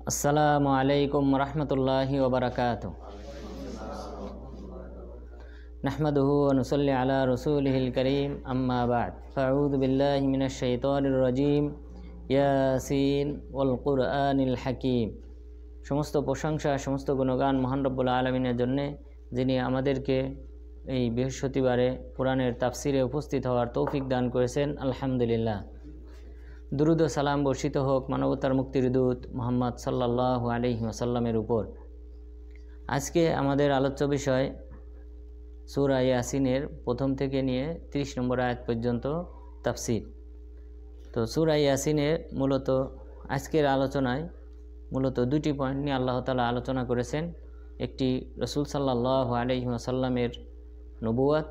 अस्सलामु अलैकुम वरहमतुल्लाहि वबरकातुहु। नहमदुहु व नुसल्ली अला रसूलिहिल करीम अम्मा बाद फ़अऊज़ु बिल्लाहि मिनश शैतानिर रजीम यासीन वल कुरआनिल हकीम। समस्त प्रशंसा समस्त गुणगान महान रब्बुल आलमीনের জন্য যিনি আমাদেরকে এই বৃহস্পতিবারে কোরআনের তাফসিরে উপস্থিত হওয়ার তৌফিক দান করেছেন। আলহামদুলিল্লাহ। दुरूद व सलाम बर्षित होक मानवतार मुक्तिर दूत मोहम्मद सल्लल्लाहु आलैहि वसल्लामेर ऊपर। आज के आमादेर आलोच्य विषय सूरा यासिनेर प्रथम थेके निये 30 नम्बर आयात पर्यन्त ताफसिर। तो सूरा यासिनेर मूलत आजकेर आलोचनाय मूलत दुटी पॉइंट निये आल्लाह ताआला आलोचना करेছেন। एकटी रसूल सल्लल्लाहु आलैहि वसल्लामेर नबुवत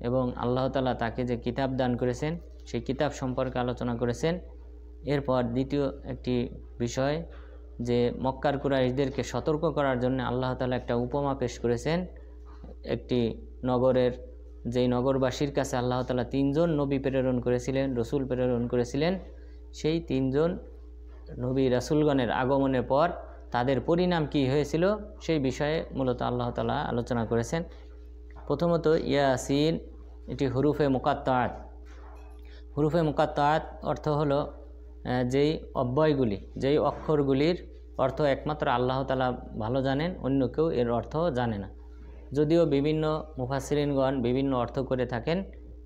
एवं आल्लाह ताआला ताके जे किताब दान करेছেন সেই किताब सम्पर्के आलोचना करेছেন। एरपर द्वितीय एकटी विषय जे मक्कार कुराइशदेरके सतर्क करार जन्य आल्लाह ताआला एकटा उपमा पेश करेছেন। एकटी नगरेर जेई नगरबासीर काछे आल्लाह ताआला तीनजन नबी प्रेरण करेছিলেন, रसूल प्रेरण करेছিলেন। সেই तीनजन नबी रसूलगणेर आगमनेर पर तादेर परिणाम कि हयेछिल সেই বিষয়ে मूलत आल्लाह ताआला आलोचना करेছেন। प्रथमत यासिन एटी हुरुफे मुकात्ताआत। हुरुफे मुकात्ताआत अर्थ हलो যেই অব্যয়গুলি যেই অক্ষরগুলির অর্থ একমাত্র আল্লাহ তাআলা ভালো জানেন, অন্য কেউ এর অর্থ জানে না। যদিও বিভিন্ন মুফাসসিরিনগণ বিভিন্ন অর্থ করে থাকেন,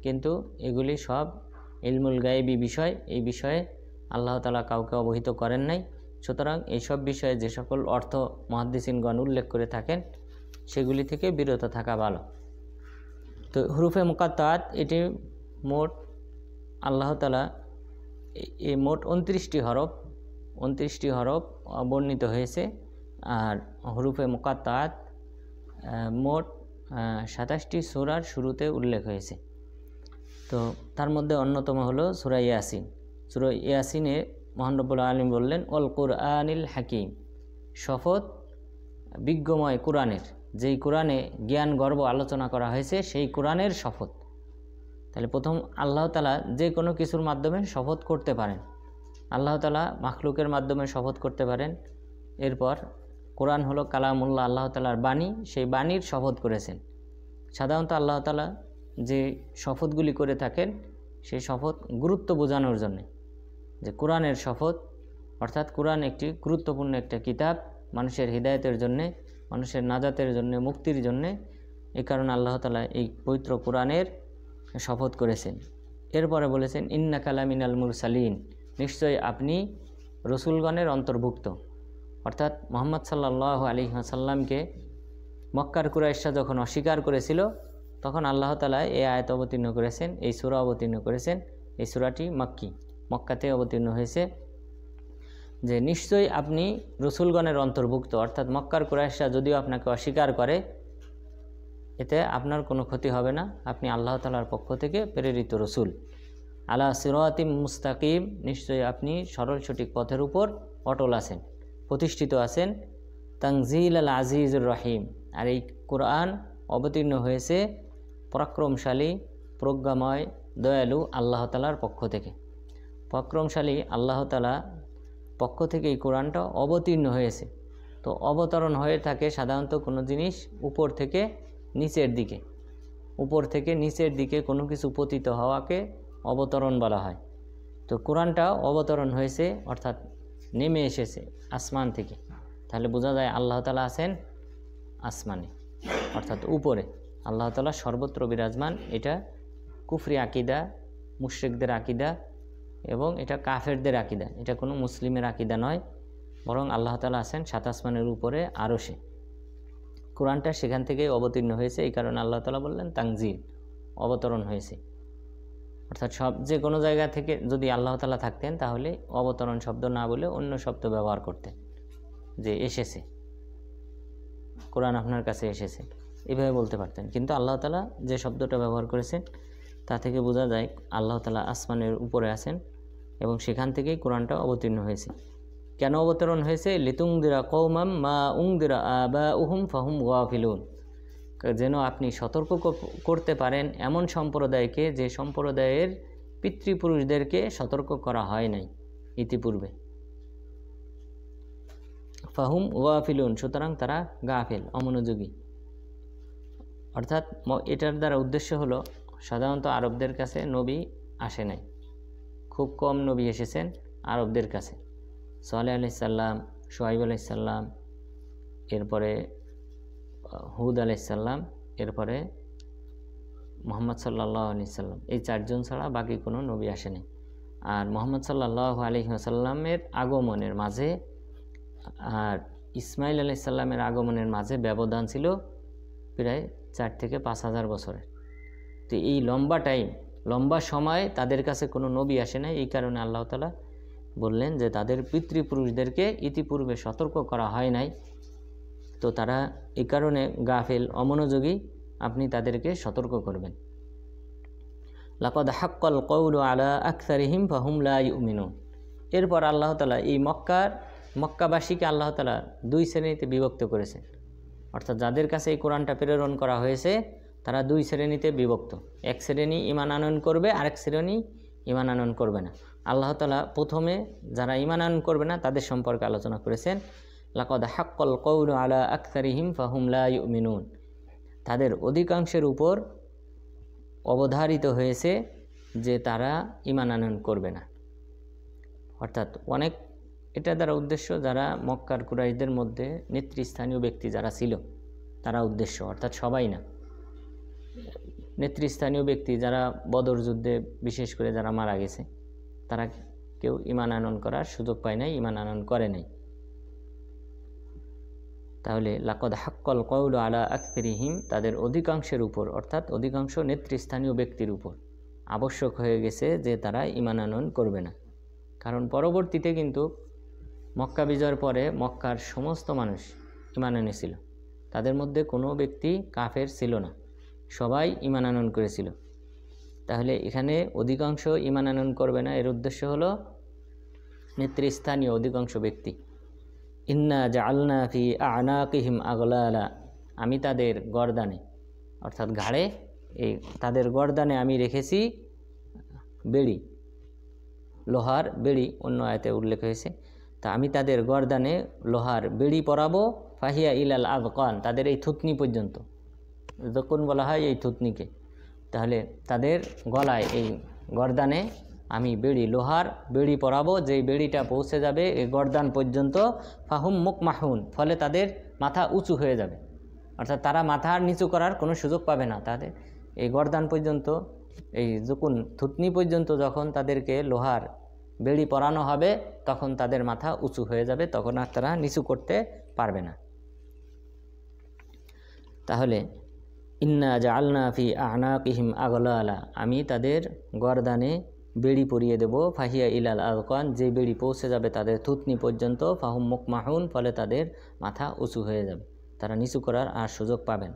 কিন্তু এগুলি সব ইলমুল গায়বী বিষয়। এই বিষয়ে আল্লাহ তাআলা কাউকে অবহিত করেন নাই। সুতরাং এই সব বিষয়ে যে সকল অর্থ মুহাদ্দিসিনগণ উল্লেখ করে থাকেন সেগুলি থেকে বিরত থাকা ভালো। তো হুরুফে মুকাত্তাআত এটি মোট আল্লাহ তাআলা এই মোট 29টি হরফ বর্ণিত হয়েছে। আর হুরুফে মুকাত্তাআত মোট 27টি সূরার শুরুতে উল্লেখ হয়েছে। তো তার মধ্যে অন্যতম হলো সূরা ইয়াসিন। সূরা ইয়াসিনে মহান রব্বুল আলামিন বললেন ওয়াল কুরআনিল হাকিম, শপথ বিজ্ঞময় কুরআনের। যেই কুরআনে জ্ঞান গর্ব আলোচনা করা হয়েছে সেই কুরআনের শপথ। তাহলে প্রথম আল্লাহ তাআলা যে কোনো কিছুর মাধ্যমে শপথ করতে পারেন। আল্লাহ তাআলা মাখলুকের মাধ্যমে শপথ করতে পারেন। এরপর কোরআন হলো কালামুল্লাহ, আল্লাহ তাআলার বাণী, সেই বাণীর শপথ করেছেন। সাধারণত আল্লাহ তাআলা যে শপথগুলি করে থাকেন সেই শপথ গুরুত্ব বোঝানোর জন্য, যে কোরআনের শপথ অর্থাৎ কোরআন একটি গুরুত্বপূর্ণ একটা কিতাব, মানুষের হিদায়াতের জন্য, মানুষের নাজাতের জন্য, মুক্তির জন্য। এই কারণে আল্লাহ তাআলা এই পবিত্র কোরআনের শপথ করেছেন। এরপরে বলেছেন ইন্নাকা লামিনাল মুরসালিন, নিশ্চয় আপনি রসুলগণের অন্তর্ভুক্ত। অর্থাৎ মুহাম্মদ সাল্লাল্লাহু আলাইহি ওয়াসাল্লামকে মক্কার কুরাইশরা যখন অস্বীকার করেছিল তখন আল্লাহ তাআলা এই আয়াত অবতীর্ণ করেছেন, এই সূরা অবতীর্ণ করেছেন। এই সূরাটি মাক্কি, মক্কাতে অবতীর্ণ হয়েছে। যে নিশ্চয়ই আপনি রসুলগণের অন্তর্ভুক্ত, অর্থাৎ মক্কার কুরাইশরা যদিও আপনাকে অস্বীকার করে এতে আপনার কোনো ক্ষতি হবে না, আপনি আল্লাহ তাআলার পক্ষ থেকে প্রেরিত রসুল। আলা সিরাতিম মুস্তাকিম, নিশ্চয়ই আপনি সরল সঠিক পথের উপর অটল আছেন, প্রতিষ্ঠিত আছেন। তানজিল আল আজিজুর রহিম, আর এই কোরআন অবতীর্ণ হয়েছে পরাক্রমশালী, প্রজ্ঞাময়, দয়ালু আল্লাহ তাআলার পক্ষ থেকে। পরাক্রমশালী আল্লাহ তাআলা পক্ষ থেকে এই কোরআনটা অবতীর্ণ হয়েছে। তো অবতরণ হয়ে থাকে সাধারণত কোনো জিনিস উপর থেকে নিচের দিকে, উপর থেকে নিচের দিকে কোনো কিছু পতিত হওয়াকে অবতরণ বলা হয়। তো কোরআনটা অবতরণ হয়েছে অর্থাৎ নেমে এসেছে আসমান থেকে। তাহলে বোঝা যায় আল্লাহ তাআলা আছেন আসমানে, অর্থাৎ উপরে। আল্লাহ তাআলা সর্বত্র বিরাজমান। এটা কুফরি আকিদা, মুশরিকদের আকিদা এবং এটা কাফেরদের আকিদা, এটা কোনো মুসলিমের আকিদা নয়। বরং আল্লাহ তাআলা আছেন সাত আসমানের উপরে আরশে। কোরআনটা সেখান থেকেই অবতীর্ণ হয়েছে। এই কারণে আল্লাহ তাআলা বললেন তানজিল, অবতরণ হয়েছে। অর্থাৎ সব যে কোনো জায়গা থেকে যদি আল্লাহ তাআলা থাকতেন তাহলে অবতরণ শব্দ না বলে অন্য শব্দ ব্যবহার করতেন, যে এসেছে, কোরআন আপনার কাছে এসেছে, এভাবে বলতে পারতেন। কিন্তু আল্লাহ তাআলা যে শব্দটা ব্যবহার করেছেন তা থেকে বোঝা যায় আল্লাহ তাআলা আসমানের উপরে আছেন এবং সেখান থেকেই কোরআনটা অবতীর্ণ হয়েছে। কেন অবতরণ হয়েছে? লিতুংদিরা কওমাম মা উংদিরা আবাউহুম ফাহুম গাফিলুন, যেন আপনি সতর্ক করতে পারেন এমন সম্প্রদায়কে যে সম্প্রদায়ের পিতৃপুরুষদেরকে সতর্ক করা হয় নাই ইতিপূর্বে। ফাহুম গাফিলুন, সুতরাং তারা গাফিল, অমনোযোগী। অর্থাৎ এটার দ্বারা উদ্দেশ্য হলো সাধারণত আরবদের কাছে নবী আসে নাই, খুব কম নবী এসেছেন আরবদের কাছে। সালেহ আলাইসাল্লাম, শুআইব আলাইসাল্লাম, এরপরে হুদ আলাইসাল্লাম, এরপরে মুহাম্মদ সাল্লাল্লাহু আলাইহি সাল্লাম, এই 4 জন ছাড়া বাকি কোনো নবী আসেনি। আর মুহাম্মদ সাল্লাল্লাহু আলাইহি ওয়াসাল্লামের আগমনের মাঝে আর ইসমাইল আলাইসাল্লামের আগমনের মাঝে ব্যবধান ছিল প্রায় 4 থেকে 5,000 বছরের। তো এই লম্বা টাইম, লম্বা সময় তাদের কাছে কোনো নবী আসে নাই। এই কারণে আল্লাহ তাআলা বললেন যে তাদের পিতৃপুরুষদেরকে ইতিপূর্বে সতর্ক করা হয় নাই, তো তারা এই কারণে গাফিল, অমনোযোগী, আপনি তাদেরকে সতর্ক করবেন। লাকাদ হাক্কাল কওলু আলা আকসারিহিম ফাহুম লা ইউমিনুন। এরপর আল্লাহ তাআলা এই মক্কাবাসীকে আল্লাহ তাআলা 2 শ্রেণীতে বিভক্ত করেছেন। অর্থাৎ যাদের কাছে এই কোরআনটা প্রেরণ করা হয়েছে তারা 2 শ্রেণীতে বিভক্ত। এক শ্রেণী ঈমান আনয়ন করবে, আরেক শ্রেণী ঈমান আনয়ন করবে না। আল্লাহ তাআলা প্রথমে যারা ঈমান আনয়ন করবে না তাদের সম্পর্কে আলোচনা করেছেন। লাকাদ হাক্কাল কওলু আলা আকসারিহিম ফাহুম লা ইউমিনুন, তাদের অধিকাংশের উপর অবধারিত হয়েছে যে তারা ঈমান আনয়ন করবে না। অর্থাৎ অনেক, এটা দ্বারা উদ্দেশ্য যারা মক্কার কুরাইশদের মধ্যে নেতৃস্থানীয় ব্যক্তি যারা ছিল তারা উদ্দেশ্য, অর্থাৎ সবাই না। নেতৃস্থানীয় ব্যক্তি যারা বদর যুদ্ধে বিশেষ করে যারা মারা গেছে তারা কেউ ঈমান আনয়ন করার সুযোগ পায় নাই, ঈমান আনয়ন করে নাই। তাহলে লাকাদ হাক্কাল কওলু আলা আকসারিহিম, তাদের অধিকাংশের উপর, অর্থাৎ অধিকাংশ নেতৃস্থানীয় ব্যক্তির উপর আবশ্যক হয়ে গেছে যে তারা ঈমান আনয়ন করবে না। কারণ পরবর্তীতে কিন্তু মক্কা বিজয়ের পরে মক্কার সমস্ত মানুষ ঈমান এনেছিল, তাদের মধ্যে কোনো ব্যক্তি কাফের ছিল না, সবাই ঈমান আনয়ন করেছিল। তাহলে এখানে অধিকাংশ ঈমান আনয়ন করবে না, এর উদ্দেশ্য হলো নেতৃস্থানীয় অধিকাংশ ব্যক্তি। ইন্না জাআলনা ফি আ'নাকিহিম আগলালা, আমি তাদের গর্দানে, অর্থাৎ ঘাড়ে, এই তাদের গর্দানে আমি রেখেছি বেড়ি, লোহার বেড়ি, অন্য আয়াতে উল্লেখ হয়েছে। তা আমি তাদের গর্দানে লোহার বেড়ি পরাবো, ফাহিয়া ইলাল আযকান, তাদের এই থুতনি পর্যন্ত। যখন বলা হয় এই থুতনিকে, তাহলে তাদের গলায়, এই গর্দানে আমি বেড়ি, লোহার বেড়ি পরাবো, যেই বেড়িটা পৌঁছে যাবে এই গর্দান পর্যন্ত। ফাহুম মুকমাহুন, ফলে তাদের মাথা উঁচু হয়ে যাবে, অর্থাৎ তারা মাথার নিচু করার কোনো সুযোগ পাবে না। তাদের এই গর্দান পর্যন্ত, এই যখন থুতনি পর্যন্ত যখন তাদেরকে লোহার বেড়ি পরানো হবে তখন তাদের মাথা উঁচু হয়ে যাবে, তখন আর তারা নিচু করতে পারবে না। তাহলে ইন্না জাআলনা ফি আ'নাকিহিম আগলালা, আমি তাদের গর্দানে বেড়ি পরিয়ে দেব, ফাহিয়া ইলাল আযকান, যে বেড়ি পৌঁছে যাবে তাদের থুতনি পর্যন্ত। ফাহুম মুকমাহুন, ফলে তাদের মাথা উঁচু হয়ে যাবে, তারা নিচু করার আর সুযোগ পাবেন।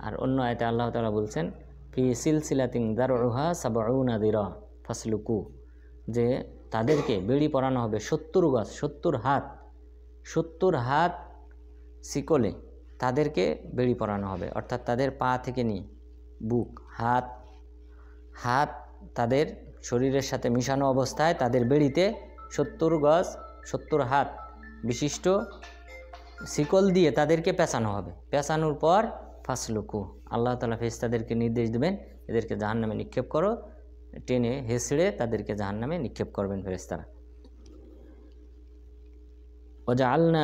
আর অন্য আয়াতে আল্লাহ তাআলা বলছেন ফি সিলসিলাতিন যারউহা সাবউনা যিরা ফাসলুকু, যে তাদেরকে বেড়ি পরানো হবে 70 গজ, 70 হাত শিকলে তাদেরকে বেড়ি পরানো হবে। অর্থাৎ তাদের পা থেকে নিয়ে বুক, হাত তাদের শরীরের সাথে মিশানো অবস্থায় তাদের বেড়িতে 70 গজ 70 হাত বিশিষ্ট শিকল দিয়ে তাদেরকে পেঁচানো হবে। পেঁচানোর পর ফাসলুকু, আল্লাহ তাআলা ফেরেশতাদেরকে নির্দেশ দেবেন এদেরকে জাহান্নামে নিক্ষেপ করো, টেনে হেঁচড়ে তাদেরকে জাহান্নামে নিক্ষেপ করবেন ফেরেশতারা। ওয়াজআলনা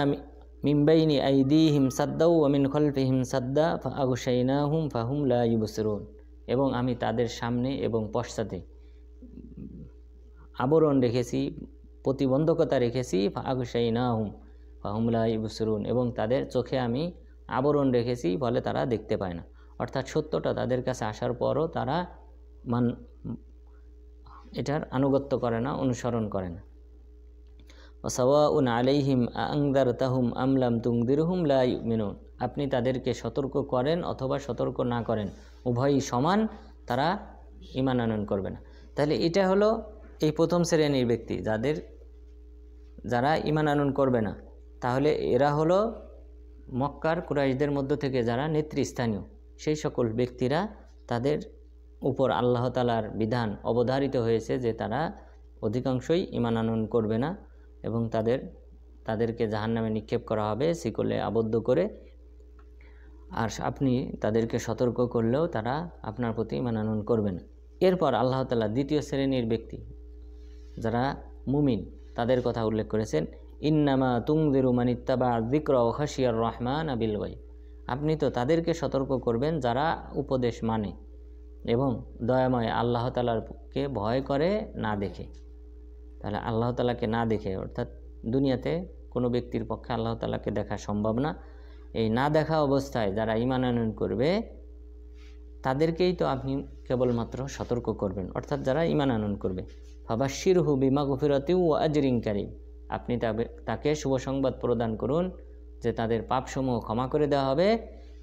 মিন বাইনি আইদিহিম সাদ্দাও ওয়া মিন খালফিহিম সাদ্দা ফাআগশাইনাহুম ফাহুম লা ইউবসিরুন, এবং আমি তাদের সামনে এবং পশ্চাতে আবরণ রেখেছি, প্রতিবন্ধকতা রেখেছি। ফাআগশাইনাহুম ফাহুম লা ইউবসিরুন, এবং তাদের চোখে আমি আবরণ রেখেছি, ফলে তারা দেখতে পায় না। অর্থাৎ সত্যটা তাদের কাছে আসার পরও তারা এটার আনুগত্য করে না, অনুসরণ করে না। ওয়াসাওয়াউন আলাইহিম আনযারতাহুম আম লাম তুনযিরহুম লা ইউমিনুন, আপনি তাদেরকে সতর্ক করেন অথবা সতর্ক না করেন উভয়ই সমান, তারা ঈমান আনয়ন করবে না। তাহলে এটা হলো এই প্রথম শ্রেণীর ব্যক্তি যারা ঈমান আনয়ন করবে না। তাহলে এরা হলো মক্কার কুরাইশদের মধ্য থেকে যারা নেতৃস্থানীয়, সেই সকল ব্যক্তিরা, তাদের উপর আল্লাহ তাআলার বিধান অবধারিত হয়েছে যে তারা অধিকাংশই ঈমান আনয়ন করবে না, এবং তাদেরকে জাহান্নামে নিক্ষেপ করা হবে শিকলে আবদ্ধ করে। আর আপনি তাদেরকে সতর্ক করলেও তারা আপনার প্রতি ঈমান আনয়ন করবে না। এরপর আল্লাহ তাআলা দ্বিতীয় শ্রেণীর ব্যক্তি যারা মুমিন তাদের কথা উল্লেখ করেছেন, ইন্নামা তুনজিরু মান ইত্তাবা যিকরা ওয়া খাশিয়ার রহমান বিল গায়ব। আপনি তো তাদেরকে সতর্ক করবেন যারা উপদেশ মানে এবং দয়াময় আল্লাহ তাআলাকে ভয় করে না দেখে। তাহলে আল্লাহ তাআলাকে না দেখে, অর্থাৎ দুনিয়াতে কোনো ব্যক্তির পক্ষে আল্লাহ তাআলাকে দেখা সম্ভব না। এই না দেখা অবস্থায় যারা ঈমান আনয়ন করবে তাদেরকেই তো আপনি কেবলমাত্র সতর্ক করবেন, অর্থাৎ যারা ঈমান আনয়ন করবে। ফাবাশশিরহু বিমাগফিরাতিন ওয়া আজরিন কারীম। আপনি তাকে শুভ সংবাদ প্রদান করুন যে তাদের পাপসমূহ ক্ষমা করে দেওয়া হবে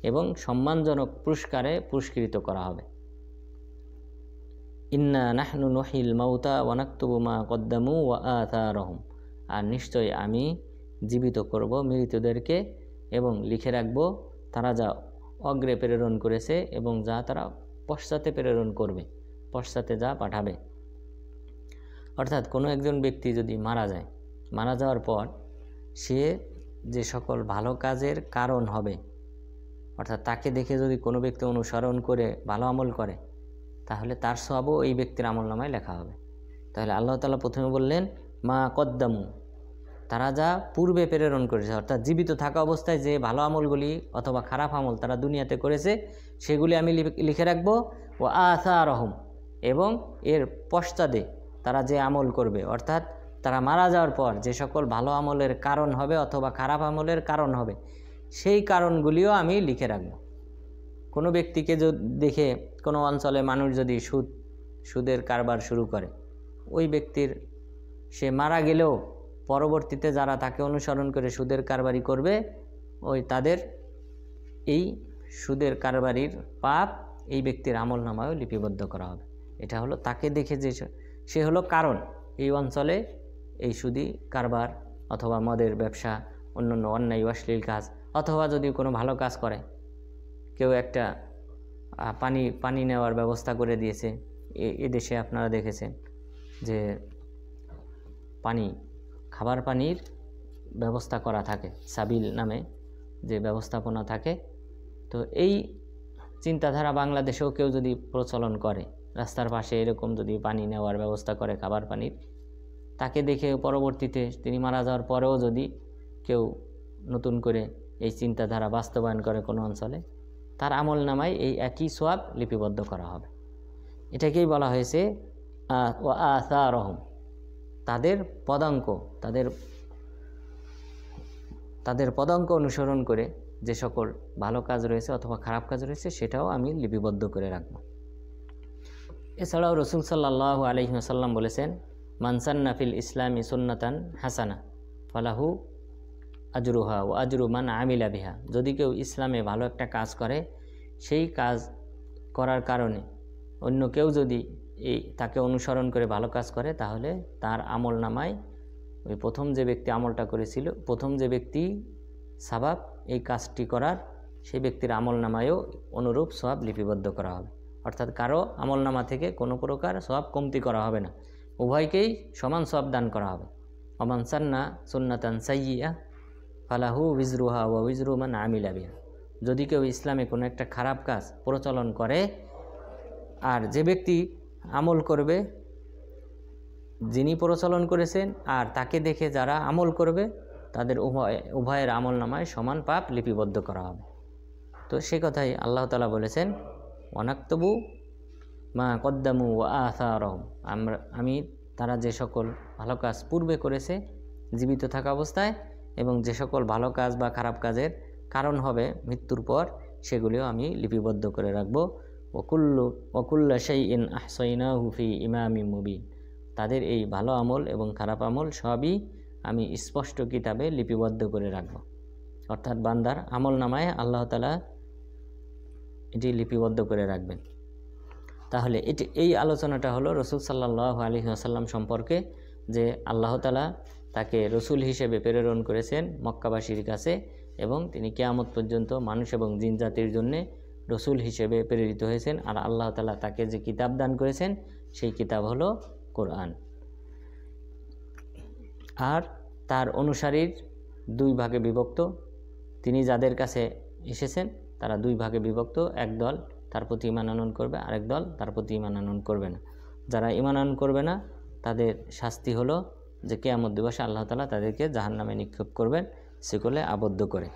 এবং সম্মানজনক পুরস্কারে পুরস্কৃত করা হবে। ইন্না নাহনু নুহিল মাউতা ওয়া নাকতুবু মা কদ্দামু ওয়া আথারহুম। আর নিশ্চয় আমি জীবিত করব মৃতদেরকে এবং লিখে রাখব তারা যা অগ্রে প্রেরণ করেছে এবং যা তারা পশ্চাতে প্রেরণ করবে, পশ্চাতে যা পাঠাবে। অর্থাৎ কোনো একজন ব্যক্তি যদি মারা যাওয়ার পর সে যে সকল ভালো কাজের কারণ হবে, অর্থাৎ তাকে দেখে যদি কোনো ব্যক্তি অনুসরণ করে ভালো আমল করে তাহলে তার সওয়াবও এই ব্যক্তির আমলনামায় লেখা হবে। তাহলে আল্লাহ তাআলা প্রথমে বললেন মা কদ্দামু, তারা যা পূর্বে প্রেরণ করেছে, অর্থাৎ জীবিত থাকা অবস্থায় যে ভালো আমলগুলি অথবা খারাপ আমল তারা দুনিয়াতে করেছে সেগুলি আমি লিখে রাখবো। ও আথারহুম, এবং এর পশ্চাতে তারা যে আমল করবে, অর্থাৎ তারা মারা যাওয়ার পর যে সকল ভালো আমলের কারণ হবে অথবা খারাপ আমলের কারণ হবে সেই কারণগুলিও আমি লিখে রাখব। কোনো ব্যক্তিকে দেখে কোনো অঞ্চলে মানুষ যদি সুদের কারবার শুরু করে, ওই ব্যক্তির সে মারা গেলেও পরবর্তীতে যারা তাকে অনুসরণ করে সুদের কারবারি করবে তাদের এই সুদের কারবারির পাপ এই ব্যক্তির আমলনামায়ও লিপিবদ্ধ করা হবে। এটা হলো তাকে দেখে যে সে হলো কারণ এই অঞ্চলে এই সুদি কারবার অথবা মদের ব্যবসা, অন্যান্য অন্যায় অশ্লীল কাজ, অথবা যদি কোনো ভালো কাজ করে, কেউ একটা পানি নেওয়ার ব্যবস্থা করে দিয়েছে। এদেশে আপনারা দেখেছেন যে খাবার পানির ব্যবস্থা করা থাকে, সাবিল নামে যে ব্যবস্থাপনা থাকে। তো এই চিন্তাধারা বাংলাদেশেও কেউ যদি প্রচলন করে, রাস্তার পাশে এরকম যদি পানি নেওয়ার ব্যবস্থা করে খাবার পানির, তাকে দেখে পরবর্তীতে তিনি মারা যাওয়ার পরেও যদি কেউ নতুন করে এই চিন্তাধারা বাস্তবায়ন করে কোনো অঞ্চলে, তার আমল নামায় এই একই সওয়াব লিপিবদ্ধ করা হবে। এটাকেই বলা হয়েছে ওয়া আথারহুম, তাদের পদাঙ্ক অনুসরণ করে যে সকল ভালো কাজ রয়েছে অথবা খারাপ কাজ রয়েছে সেটাও আমি লিপিবদ্ধ করে রাখব। এছাড়াও রাসূল সাল্লাল্লাহু আলাইহি ওয়াসাল্লাম বলেছেন, মান সান্না ফিল ইসলামি সুন্নাতান হাসানা ফালাহু আজরুহা ওয়া আজরু মান আমিলা বিহা। যদি কেউ ইসলামে ভালো একটা কাজ করে, সেই কাজ করার কারণে অন্য কেউ যদি তাকে অনুসরণ করে ভালো কাজ করে, তাহলে তার আমল নামায় ওই প্রথম যে ব্যক্তি আমলটা করেছিল, প্রথম যে ব্যক্তি সাবাব এই কাজটি করার, সেই ব্যক্তির আমল নামায়ও অনুরূপ সওয়াব লিপিবদ্ধ করা হবে। অর্থাৎ কারো আমল নামা থেকে কোনো প্রকার সওয়াব কমতি করা হবে না, উভয়কেই সমান সওয়াব দান করা হবে। ওমান সান্না সুন্নাতান সাইয়্যিআ ফালাহু উজরুহা ওয়া উজরু মান আমিলা বিহা। যদি কেউ ইসলামে কোনো একটা খারাপ কাজ প্রচলন করে, আর যে ব্যক্তি আমল করবে, যিনি প্রচলন করেছেন আর তাকে দেখে যারা আমল করবে, তাদের উভয়ের আমল নামায় সমান পাপ লিপিবদ্ধ করা হবে। তো সে কথাই আল্লাহ তাআলা বলেছেন, ওয়ানাক্তবু মা কদ্দামু ওয়া আথারহুম, আমি তারা যে সকল ভালো কাজ পূর্বে করেছে জীবিত থাকা অবস্থায় এবং যে সকল ভালো কাজ বা খারাপ কাজের কারণ হবে মৃত্যুর পর, সেগুলিও আমি লিপিবদ্ধ করে রাখব। ওয়াকুল্লা শাইইন আহসাইনাহু ফি ইমামিম মুবিন। তাদের এই ভালো আমল এবং খারাপ আমল সবই আমি স্পষ্ট কিতাবে লিপিবদ্ধ করে রাখব। অর্থাৎ বান্দার আমল নামায় আল্লাহ তাআলা এটি লিপিবদ্ধ করে রাখবেন। তাহলে এই আলোচনাটা হলো রাসূল সাল্লাল্লাহু আলাইহি ওয়াসাল্লাম সম্পর্কে, যে আল্লাহ তাআলা তাকে রসুল হিসেবে প্রেরণ করেছেন মক্কাবাসীর কাছে এবং তিনি কিয়ামত পর্যন্ত মানুষ এবং জিন জাতির জন্যে রসুল হিসেবে প্রেরিত হয়েছেন। আর আল্লাহ তাআলা তাকে যে কিতাব দান করেছেন সেই কিতাব হলো কোরআন। আর তার অনুসারীর দুই ভাগে বিভক্ত। তিনি যাদের কাছে এসেছেন তারা দুই ভাগে বিভক্ত, এক দল তার প্রতি ঈমান আনয়ন করবে, আরেক দল তার প্রতি ঈমান আনয়ন করবে না। যারা ঈমান আনয়ন করবে না তাদের শাস্তি হলো যে কিয়ামত দিবসে আল্লাহ তাআলা তাদেরকে জাহান্নামে নিক্ষেপ করবেন, শিকলে আবদ্ধ করে।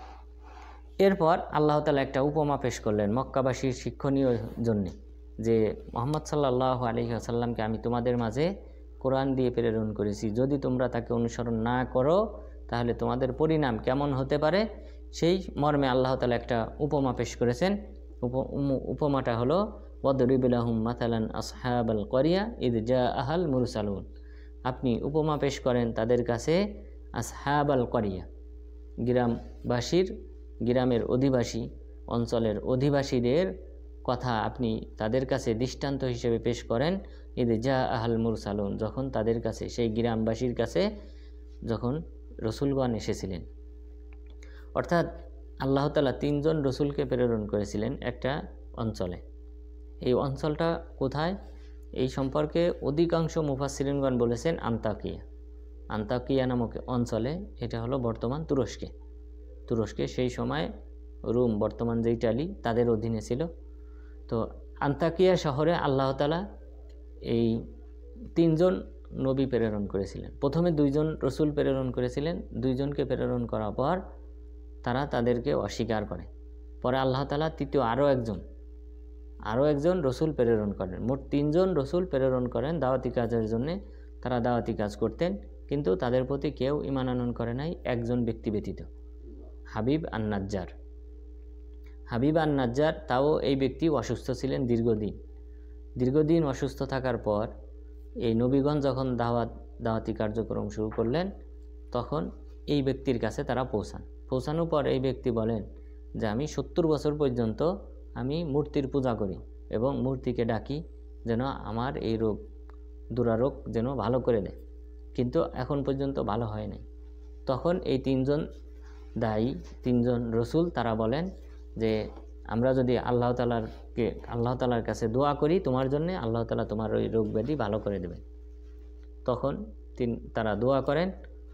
এরপর আল্লাহ তাআলা একটা উপমা পেশ করলেন মক্কাবাসীর শিক্ষণীয় জন্যে, যে মুহাম্মদ সাল্লাল্লাহু আলাইহি ওয়াসাল্লামকে আমি তোমাদের মাঝে কোরআন দিয়ে প্রেরণ করেছি, যদি তোমরা তাকে অনুসরণ না করো তাহলে তোমাদের পরিণাম কেমন হতে পারে, সেই মর্মে আল্লাহ তাআলা একটা উপমা পেশ করেছেন। উপমাটা হলো ওয়াদরিব লাহুম মাসালান আসহাবাল ক্বরিয়া ইয জাআহাল মুরসালুন। আপনি উপমা পেশ করেন তাদের কাছে আসহাবাল ক্বরিয়া, গ্রামের অধিবাসী, অঞ্চলের অধিবাসীদের কথা আপনি তাদের কাছে দৃষ্টান্ত হিসেবে পেশ করেন। ইয জাআহাল মুরসালুন, যখন তাদের কাছে, সেই গ্রামবাসীর কাছে যখন রসুলগণ এসেছিলেন। অর্থাৎ আল্লাহ তাআলা 3 জন রসুলকে প্রেরণ করেছিলেন একটা অঞ্চলে। এই অঞ্চলটা কোথায়, এই সম্পর্কে অধিকাংশ মুফাসসিরিনগণ বলেছেন আন্তাকিয়া নামক অঞ্চলে। এটা হলো বর্তমান তুরস্কে সেই সময় রোম, বর্তমান যে ইটালি, তাদের অধীনে ছিল। তো আন্তাকিয়া শহরে আল্লাহ তাআলা এই 3 জন নবী প্রেরণ করেছিলেন। প্রথমে 2 জন রসুল প্রেরণ করেছিলেন, 2 জনকে প্রেরণ করার পর তারা তাদেরকে অস্বীকার করে। পরে আল্লাহ তাআলা তৃতীয় আরও একজন রসুল প্রেরণ করেন। মোট 3 জন রসুল প্রেরণ করেন দাওয়াতি কাজের জন্যে। তারা দাওয়াতি কাজ করতেন, কিন্তু তাদের প্রতি কেউ ঈমান আনয়ন করে নাই, একজন ব্যক্তি ব্যতীত, হাবিব আন-নাজ্জার। তাও এই ব্যক্তি অসুস্থ ছিলেন দীর্ঘদিন অসুস্থ থাকার পর এই নবীগণ যখন দাওয়াতি কার্যক্রম শুরু করলেন, তখন এই ব্যক্তির কাছে তারা পৌঁছানোর পর এই ব্যক্তি বলেন যে আমি 70 বছর পর্যন্ত আমি মূর্তির পূজা করি এবং মূর্তিকে ডাকি যেন আমার এই দুরারোগ যেন ভালো করে দেয়, কিন্তু এখন পর্যন্ত ভালো হয় নাই। তখন এই 3 জন রসুল তারা বলেন যে আমরা যদি আল্লাহ তাআলার কাছে দোয়া করি তোমার জন্য, আল্লাহ তাআলা তোমার ওই রোগ ব্যাধি ভালো করে দেবেন। তখন তারা দোয়া করেন,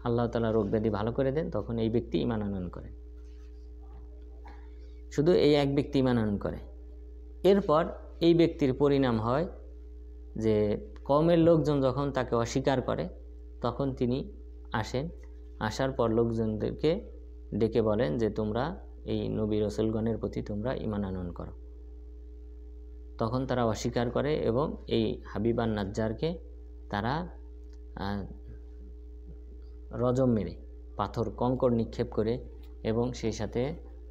আল্লাহ তাআলা রোগ ব্যাধি ভালো করে দেন। তখন এই ব্যক্তি ঈমান আনয়ন করে, শুধু এই এক ব্যক্তি ঈমান আনয়ন করে। এরপর এই ব্যক্তির পরিণাম হয় যে কওমের লোকজন যখন তাকে অস্বীকার করে, তখন তিনি আসার পর লোকজনদেরকে ডেকে বলেন যে তোমরা এই নবী রসুলগণের প্রতি তোমরা ঈমান আনয়ন করো। তখন তারা অস্বীকার করে এবং এই হাবিব আন-নাজ্জারকে তারা রজম মেরে, পাথর কঙ্কর নিক্ষেপ করে এবং সেই সাথে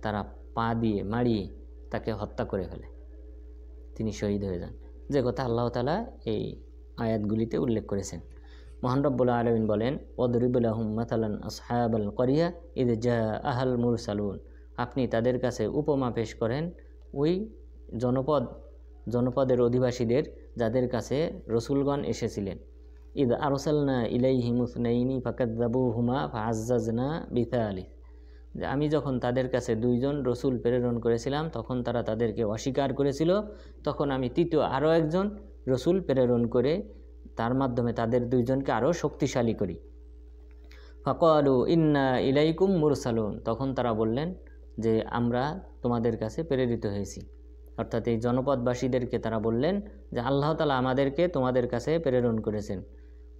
তারা পা দিয়ে মারিয়ে তাকে হত্যা করে ফেলে, তিনি শহীদ হয়ে যান। যে কথা আল্লাহ তাআলা এই আয়াতগুলিতে উল্লেখ করেছেন। মহান রব্বুল আলামিন বলেন ওয়াদরিব লাহুম মাসালান আসহাবাল ক্বরিয়া ইয জাআহাল মুরসালুন। আপনি তাদের কাছে উপমা পেশ করেন ওই জনপদের অধিবাসীদের যাদের কাছে রসুলগণ এসেছিলেন। ইয আরসালনা ইলাইহিম ইসনাইনি ফাকাযযাবুহুমা ফাআজ্জাজনা বিসালিস। আমি যখন তাদের কাছে 2 জন রসুল প্রেরণ করেছিলাম তখন তারা তাদেরকে অস্বীকার করেছিল, তখন আমি তৃতীয় আরও একজন রসুল প্রেরণ করে তার মাধ্যমে তাদের 2 জনকে আরও শক্তিশালী করি। ফাকালু ইন্না ইলাইকুম মুরসালুন। তখন তারা বললেন যে আমরা তোমাদের কাছে প্রেরিত হয়েছি। অর্থাৎ এই জনপদবাসীদেরকে তারা বললেন যে আল্লাহ তাআলা আমাদেরকে তোমাদের কাছে প্রেরণ করেছেন।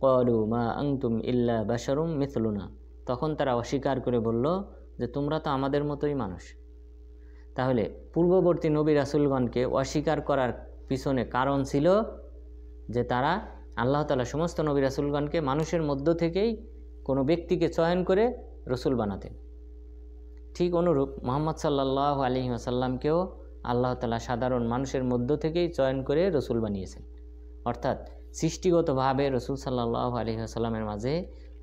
ক্বালু মা আনতুম ইল্লা বাশারুম মিথলুনা। তখন তারা অস্বীকার করে বলল যে তোমরা তো আমাদের মতোই মানুষ। তাহলে পূর্ববর্তী নবী রাসূলগণকে অস্বীকার করার পিছনে কারণ ছিল যে তারা আল্লাহ তাআলা সমস্ত নবী রাসূলগণকে মানুষের মধ্য থেকেই কোনো ব্যক্তিকে চয়ন করে রসুল বানাতেন। ঠিক অনুরূপ মুহাম্মদ সাল্লাল্লাহু আলাইহি ওয়াসাল্লামকেও আল্লাহ তাআলা সাধারণ মানুষের মধ্য থেকেই চয়ন করে রসুল বানিয়েছেন। অর্থাৎ সৃষ্টিগতভাবে রসুল সাল্লাল্লাহু আলাইহি ওয়াসাল্লামের মাঝে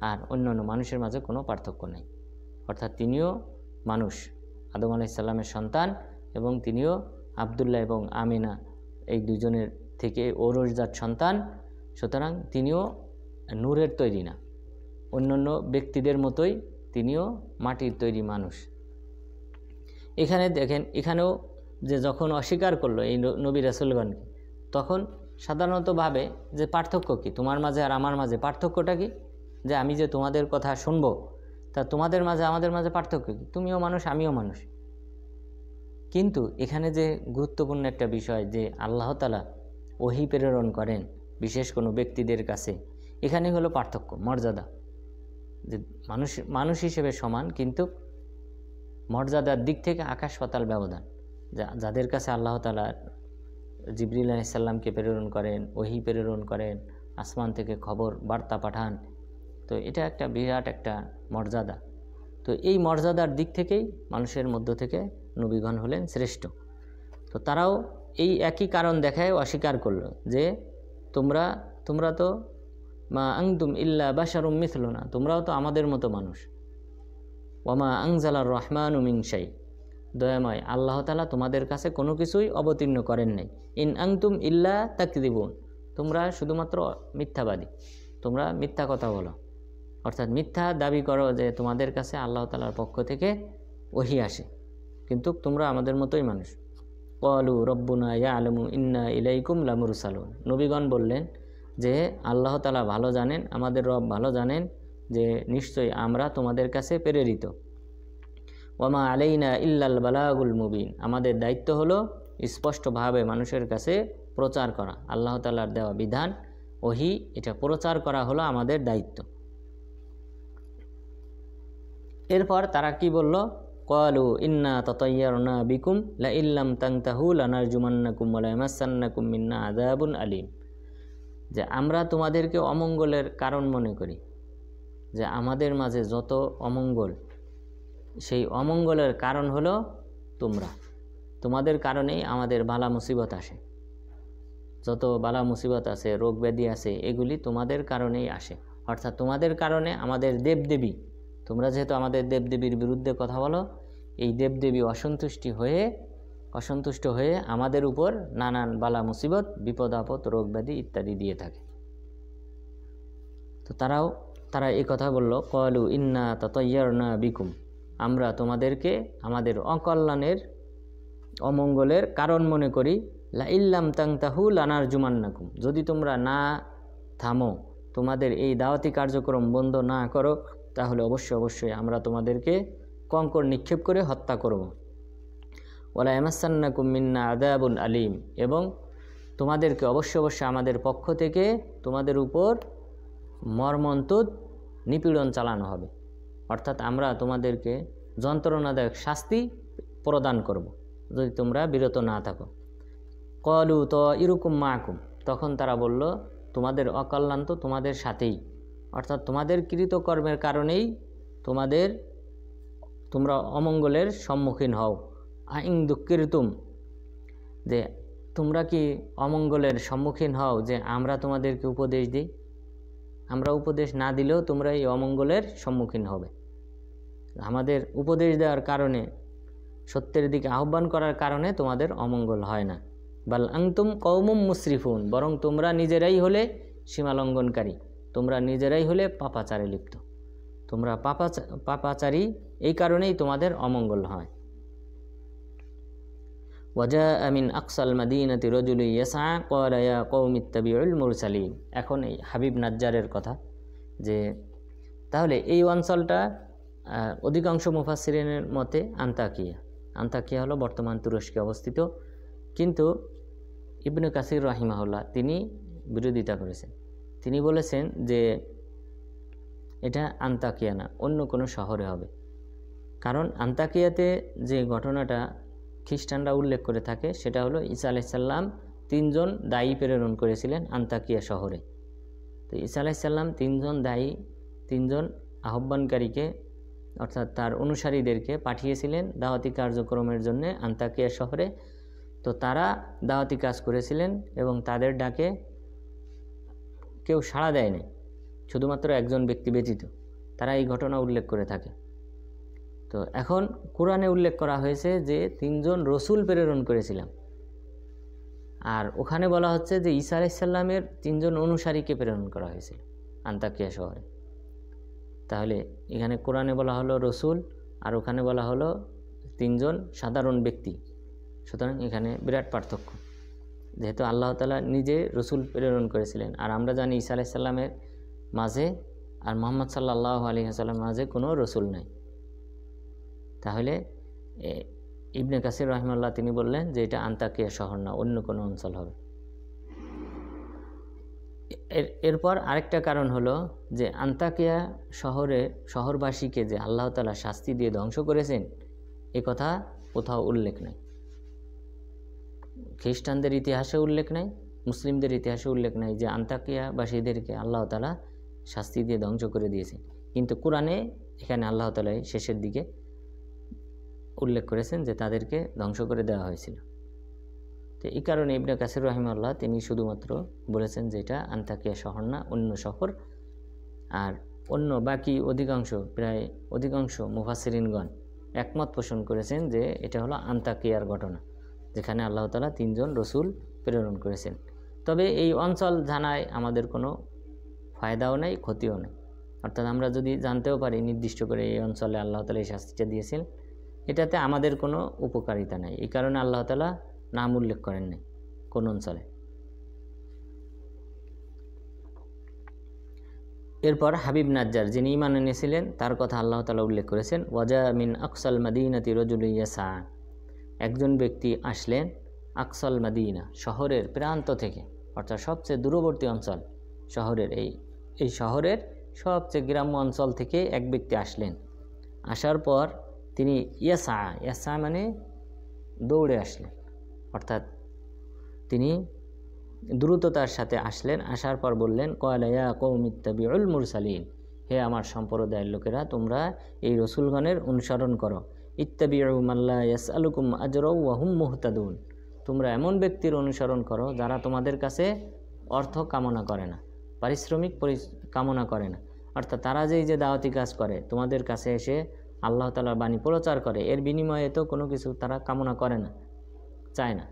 আর অন্যান্য মানুষের মাঝে কোনো পার্থক্য নেই। অর্থাৎ তিনিও মানুষ, আদম আলাইহিস সালামের সন্তান, এবং তিনিও আব্দুল্লাহ এবং আমিনা এই 2 জনের থেকে ঔরসজাত সন্তান। সুতরাং তিনিও নূরের তৈরি না, অন্যান্য ব্যক্তিদের মতোই তিনিও মাটির তৈরি মানুষ। এখানে দেখেন, এখানেও যে যখন অস্বীকার করলো এই নবী রাসূলগণকে, তখন সাধারণত ভাবে যে পার্থক্য কি, তোমার মাঝে আর আমার মাঝে পার্থক্যটা কি, যে আমি যে তোমাদের কথা শুনবো তা তোমাদের মাঝে আমাদের মাঝে পার্থক্য কী? তুমিও মানুষ, আমিও মানুষ। কিন্তু এখানে যে গুরুত্বপূর্ণ একটা বিষয় যে আল্লাহ তাআলা ওহী প্রেরণ করেন বিশেষ কোনো ব্যক্তিদের কাছে, এখানে হলো পার্থক্য, মর্যাদা। যে মানুষ হিসেবে সমান, কিন্তু মর্যাদার দিক থেকে আকাশ পাতাল ব্যবধান। যাদের কাছে আল্লাহ তাআলা জিবরিল আলাইহিস সালামকে প্রেরণ করেন, ওহী প্রেরণ করেন, আসমান থেকে খবর বার্তা পাঠান, তো এটা একটা বিরাট একটা মর্যাদা। তো এই মর্যাদার দিক থেকেই মানুষের মধ্য থেকে নবীগণ হলেন শ্রেষ্ঠ। তো তারাও এই একই কারণ দেখায় অস্বীকার করলো যে তোমরা তো মা আনতুম ইল্লা বাশারুম মিথলুনা, তোমরাও তো আমাদের মতো মানুষ। ওয়ামা আনজালার রহমানু মিন শাই, দয়াময় আল্লাহ তাআলা তোমাদের কাছে কোনো কিছুই অবতীর্ণ করেন নাই। ইন আনতুম ইল্লা তাকযিবুন, তোমরা শুধুমাত্র মিথ্যাবাদী, তোমরা মিথ্যা কথা বলো, অর্থাৎ মিথ্যা দাবি করো যে তোমাদের কাছে আল্লাহ তাআলার পক্ষ থেকে ওহী আসে, কিন্তু তোমরা আমাদের মতোই মানুষ। ক্বালু রব্বুনা ইয়ালামু ইন্না ইলাইকুম লামুরসালুন, নবীগণ বললেন যে আল্লাহ তাআলা ভালো জানেন, আমাদের রব ভালো জানেন যে নিশ্চয়ই আমরা তোমাদের কাছে প্রেরিত। ওয়ামা আলাইনা ইল্লাল বালাগুল মুবিন, আমাদের দায়িত্ব হলো স্পষ্টভাবে মানুষের কাছে প্রচার করা। আল্লাহ তাআলার দেওয়া বিধান ওহী, এটা প্রচার করা হলো আমাদের দায়িত্ব। এরপর তারা কি বলল? ক্বালু ইন্না তাতায়্যারনা বিকুম লা ইল্লাম তানতাহু লানারজুমান্নাকুম ওয়া লায়ামাসান্নাকুম মিন্না আযাবুন আলীম, যে আমরা তোমাদেরকে অমঙ্গলের কারণ মনে করি, যে আমাদের মাঝে যত অমঙ্গল, সেই অমঙ্গলের কারণ হলো তোমাদের কারণেই আমাদের বালা মুসিবত আসে। যত বালা মুসিবত আছে, রোগ ব্যাধি আছে, এগুলি তোমাদের কারণেই আসে। অর্থাৎ তোমাদের কারণে আমাদের দেবদেবী, তোমরা যেহেতু আমাদের দেবদেবীর বিরুদ্ধে কথা বলো, এই দেবদেবী অসন্তুষ্ট হয়ে আমাদের উপর নানান বালা মুসিবত, বিপদ আপদ, রোগ ব্যাধি ইত্যাদি দিয়ে থাকে। তো তারা এই কথা বলল, ক্বালু ইন্না তাতায়্যারনা বিকুম, আমরা তোমাদেরকে আমাদের অকল্যাণের, অমঙ্গলের কারণ মনে করি। লা ইল্লাম তানতাহু লানারজুমান্নাকুম, যদি তোমরা না থামো, তোমাদের এই দাওয়াতি কার্যক্রম বন্ধ না করো, তাহলে অবশ্যই আমরা তোমাদেরকে কঙ্কর নিক্ষেপ করে হত্যা করব। ওয়ালা ইয়ামাসান্নাকুম মিন্না আযাবুন আলীম, এবং তোমাদেরকে অবশ্যই আমাদের পক্ষ থেকে তোমাদের উপর মর্মন্তুদ নিপীড়ন চালানো হবে। অর্থাৎ আমরা তোমাদেরকে যন্ত্রণাদায়ক শাস্তি প্রদান করব যদি তোমরা বিরত না থাকো। ক্বালু তায়িরুকুম মাআকুম, তখন তারা বলল তোমাদের অকল্যাণ তো তোমাদের সাথেই, অর্থাৎ তোমাদের কৃতকর্মের কারণেই তোমরা অমঙ্গলের সম্মুখীন হও। আইন দুঃখিরতুম, যে তোমরা কি অমঙ্গলের সম্মুখীন হও যে আমরা তোমাদেরকে উপদেশ দিই? আমরা উপদেশ না দিলেও তোমরা এই অমঙ্গলের সম্মুখীন হবে। আমাদের উপদেশ দেওয়ার কারণে, সত্যের দিকে আহ্বান করার কারণে তোমাদের অমঙ্গল হয় না। বাল আনতুম কওমুম মুসরিফুন, বরং তোমরা নিজেরাই হলে সীমালঙ্ঘনকারী, তোমরা নিজেরাই হলে পাপাচারে লিপ্ত, তোমরা পাপাচারী, এই কারণেই তোমাদের অমঙ্গল হয়। ওয়াজাআ মিন আকসাল মাদিনাতি রাজুলুন ইয়াসআ ক্বালা ইয়া কওমি ইত্তাবিউল মুরসালিন। এখন এই হাবিব নাজ্জারের কথা, যে তাহলে এই অঞ্চলটা অধিকাংশ মুফাসসিরিনের মতে আন্তাকিয়া হলো বর্তমান তুরস্কে অবস্থিত, কিন্তু ইবনে কাসির রাহিমাহুল্লাহ তিনি বিরোধিতা করেছেন। তিনি বলেছেন যে এটা আন্তাকিয়া না, অন্য কোনো শহরে হবে। কারণ আন্তাকিয়াতে যে ঘটনাটা খ্রিস্টানরা উল্লেখ করে থাকে সেটা হলো ঈসা আলাইহিস সালাম 3 জন দায়ী প্রেরণ করেছিলেন আন্তাকিয়া শহরে। তো ঈসা আলাইহিস সালাম 3 জন আহ্বানকারীকে, অর্থাৎ তার অনুসারীদেরকে পাঠিয়েছিলেন দাওয়াতি কার্যক্রমের জন্য আন্তাকিয়া শহরে। তো তারা দাওয়াতি কাজ করেছিলেন এবং তাদের ডাকে কেউ সাড়া দেয়নি, শুধুমাত্র একজন ব্যক্তি ব্যতীত। তারা এই ঘটনা উল্লেখ করে থাকে। তো এখন কোরআনে উল্লেখ করা হয়েছে যে 3 জন রসুল প্রেরণ করেছিলাম, আর ওখানে বলা হচ্ছে যে ঈসা আলাইহিস সালামের 3 জন অনুসারীকে প্রেরণ করা হয়েছিল আন্তাকিয়া শহরে। তাহলে এখানে কোরআনে বলা হলো রসুল, আর ওখানে বলা হলো 3 জন সাধারণ ব্যক্তি। সুতরাং এখানে বিরাট পার্থক্য, যেহেতু আল্লাহ তাআলা নিজে রসুল প্রেরণ করেছিলেন, আর আমরা জানি ঈসা আলাইহিস সালামের মাঝে আর মুহাম্মদ সাল্লাল্লাহু আলাইহি ওয়াসাল্লামের মাঝে কোনো রসুল নাই। তাহলে ইবনে কাসির রাহিমাহুল্লাহ তিনি বললেন যে এটা আন্তাকিয়া শহর না, অন্য কোনো অঞ্চল হবে। এরপর আরেকটা কারণ হলো যে আন্তাকিয়া শহরবাসীকে যে আল্লাহ তাআলা শাস্তি দিয়ে ধ্বংস করেছেন এ কথা কোথাও উল্লেখ নাই। খ্রিস্টানদের ইতিহাসে উল্লেখ নাই, মুসলিমদের ইতিহাসে উল্লেখ নাই যে আন্তাকিয়াবাসীদেরকে আল্লাহ তাআলা শাস্তি দিয়ে ধ্বংস করে দিয়েছেন। কিন্তু কোরআনে এখানে আল্লাহ তাআলা শেষের দিকে উল্লেখ করেছেন যে তাদেরকে ধ্বংস করে দেওয়া হয়েছিল। তো এই কারণে ইবনে কাসির রাহিমাহুল্লাহ তিনি শুধুমাত্র বলেছেন যে এটা আন্তাকিয়া শহর না, অন্য শহর। আর অন্য বাকি প্রায় অধিকাংশ মুফাসসিরিনগণ একমত পোষণ করেছেন যে এটা হলো আন্তাকিয়ার ঘটনা, যেখানে আল্লাহ তাআলা 3 জন রসুল প্রেরণ করেছেন। তবে এই অঞ্চল জানায় আমাদের কোনো ফায়দাও নেই, ক্ষতিও নেই। অর্থাৎ আমরা যদি জানতেও পারি নির্দিষ্ট করে এই অঞ্চলে আল্লাহ তাআলা এই শাস্তিটা দিয়েছেন, এটাতে আমাদের কোনো উপকারিতা নেই। এই কারণে আল্লাহ তাআলা নাম উল্লেখ করেন নাই কোন অঞ্চলে। এরপর হাবিব নাজ্জার যিনি ঈমান এনেছিলেন তার কথা আল্লাহ তাআলা উল্লেখ করেছেন, ওয়াজা মিন আকসাল মাদিনাতি রাজুলুন ইয়াসা, একজন ব্যক্তি আসলেন আকসাল মাদিনা, শহরের প্রান্ত থেকে, অর্থাৎ সবচেয়ে দূরবর্তী অঞ্চল শহরের, এই শহরের সবচেয়ে গ্রাম্য অঞ্চল থেকে এক ব্যক্তি আসলেন। আসার পর তিনি ইয়াসা মানে দৌড়ে আসলেন, অর্থাৎ তিনি দ্রুততার সাথে আসলেন। আসার পর বললেন, ক্বালা ইয়া কওমি ইত্তাবিউল মুরসালিন, হে আমার সম্প্রদায়ের লোকেরা তোমরা এই রসুলগণের অনুসরণ করো। ইত্তাবিউ মান লা ইয়াসআলুকুম আজরাও ওয়া হুম মুহতাদুন, তোমরা এমন ব্যক্তির অনুসরণ করো যারা তোমাদের কাছে অর্থ কামনা করে না, পারিশ্রমিক কামনা করে না। অর্থাৎ তারা যে দাওয়াতি কাজ করে, তোমাদের কাছে এসে আল্লাহ তাআলার বাণী প্রচার করে, এর বিনিময়ে তো কোনো কিছু তারা কামনা করে না, চায় না।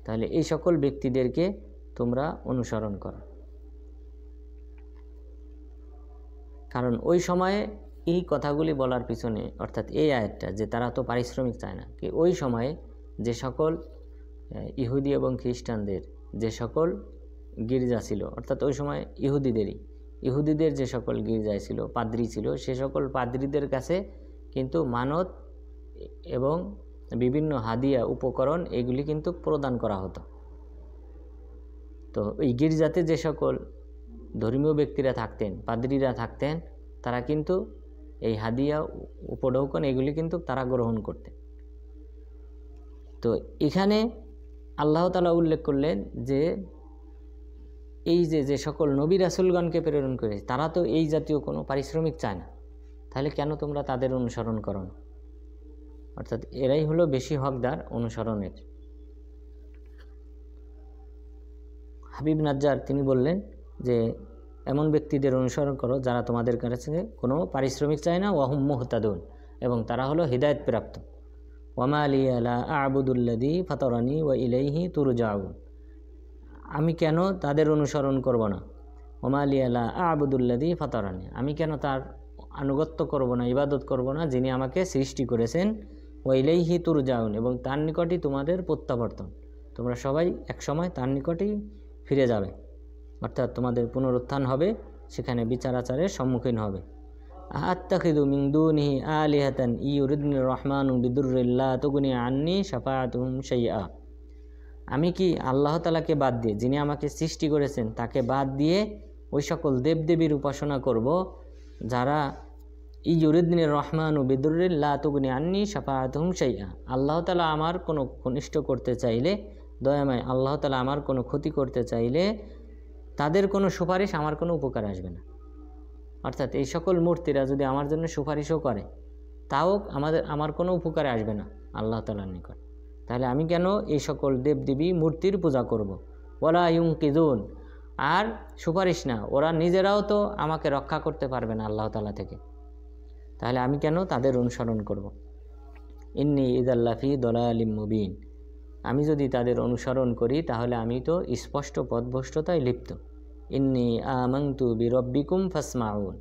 তাহলে এই সকল ব্যক্তিদেরকে তোমরা অনুসরণ করো। কারণ ওই সময়ে এই কথাগুলি বলার পিছনে, অর্থাৎ এই আয়াতটা যে তারা তো পারিশ্রমিক চায় না, কি ওই সময়ে যে সকল ইহুদি এবং খ্রিস্টানদের যে সকল গির্জা ছিল, অর্থাৎ ওই সময় ইহুদিদের যে সকল গির্জায় ছিল, পাদ্রী ছিল, সে সকল পাদ্রীদের কাছে কিন্তু মানত এবং বিভিন্ন হাদিয়া উপকরণ এগুলি কিন্তু প্রদান করা হতো। তো এই গির্জাতে যে সকল ধর্মীয় ব্যক্তিরা থাকতেন, পাদ্রীরা থাকতেন, তারা কিন্তু এই হাদিয়া উপঢৌকন এগুলি কিন্তু তারা গ্রহণ করতেন। তো এখানে আল্লাহ তাআলা উল্লেখ করলেন যে এই যে সকল নবী রাসূলগণকে প্রেরণ করে তারা তো এই জাতীয় কোনো পারিশ্রমিক চায় না, তাহলে কেন তোমরা তাদের অনুসরণ করো না? অর্থাৎ এরাই হলো বেশি হকদার অনুসরণের। হাবিব নাজ্জার তিনি বললেন যে এমন ব্যক্তিদের অনুসরণ করো যারা তোমাদের কাছে কোনো পারিশ্রমিক চায় না, ওয়া হুম মুহতাদুন, এবং তারা হলো হিদায়াত প্রাপ্ত। ওয়ামা লিয়া লা আ'বুদুল্লাযী ফাতারানী ওয়া ইলাইহি তুরজাউন, আমি কেন তাদের অনুসরণ করব না? ওয়ামা লিয়া লা আ'বুদুল্লাযী ফাতারানী, আমি কেন তার আনুগত্য করব না, ইবাদত করব না যিনি আমাকে সৃষ্টি করেছেন। ওয়া ইলাইহি তুরজাউন, এবং তার নিকটই তোমাদের প্রত্যাবর্তন, তোমরা সবাই একসময় তার নিকটই ফিরে যাবে, অর্থাৎ তোমাদের পুনরুত্থান হবে, সেখানে বিচার আচারের সম্মুখীন হবে। আত্তাখিযু মিন দুনিহি আলিহাতান ইউরিদুনির রহমানু বিদুররিন লা তুগনি আন্নী শাফাআতুহুম শাইআ, আমি কি আল্লাহ তাআলাকে বাদ দিয়ে, যিনি আমাকে সৃষ্টি করেছেন তাকে বাদ দিয়ে ওই সকল দেবদেবীর উপাসনা করব যারা ইউরিদুনির রহমানু বিদুররিন লা তুগনি আন্নী শাফাআতুহুম শাইআ, আল্লাহ তাআলা আমার কোনো ঘনিষ্ঠ করতে চাইলে, দয়াময় আল্লাহ তাআলা আমার কোনো ক্ষতি করতে চাইলে তাদের কোনো সুপারিশ আমার কোনো উপকার আসবে না। অর্থাৎ এই সকল মূর্তিরা যদি আমার জন্য সুপারিশও করে তাও আমার কোনো উপকারে আসবে না আল্লাহ তাআলার নিকট। তাহলে আমি কেন এই সকল দেবদেবী মূর্তির পূজা করব? ওয়ালা ইউনকিযুন, আর সুপারিশ না, ওরা নিজেরাও তো আমাকে রক্ষা করতে পারবে না আল্লাহ তাআলা থেকে, তাহলে আমি কেন তাদের অনুসরণ করব? ইন্নী ইযাল ফী দালালিম মুবিন, আমি যদি তাদের অনুসরণ করি তাহলে আমি তো স্পষ্ট পথভ্রষ্টতায় লিপ্ত। ইন্নী আমানতু বিরব্বিকুম ফাসমাউন,